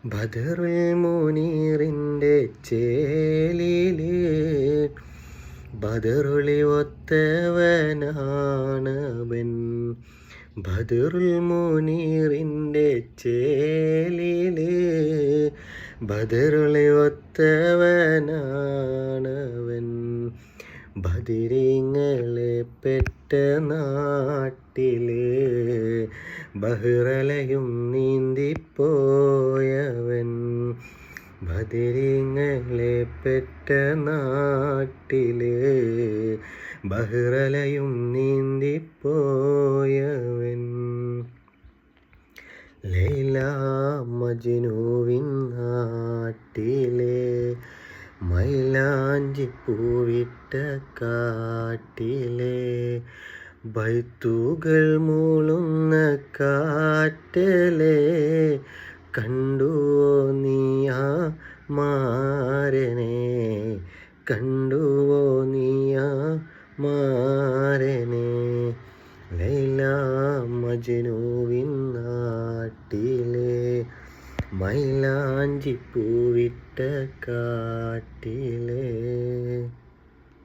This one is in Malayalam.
ബദറുൽ മുനീറിൻ്റെ ചേലില് ബദറുളി ഒത്തവനാണവൻ. ബദറുൽ മുനീറിൻ്റെ ചേലില് ബദറുളി ഒത്തവനാണവൻ. ബദിരീങ്ങളെ പെറ്റ നാട്ടില് ബഹ്റലയും നീന്തിപ്പോയവൻ. ബദിരീങ്ങളെ പെറ്റ നാട്ടില് ബഹ്റലയും നീന്തിപ്പോയവൻ. ലൈല മജ്നുവിൻ നാട്ടിലെ മൈലാഞ്ചിപ്പൂവിട്ട കാട്ടിലെ ബൈത്തുകൾ മൂളുന്ന കാറ്റലെ കണ്ടുവോ നീയാ മാരനെ, കണ്ടുവോ നീയാ മാരനെ. ലൈല മജ്നുവിൻ നാട്ടിലെ മൈലാഞ്ചിപ്പൂവിട്ട കാട്ടിലെ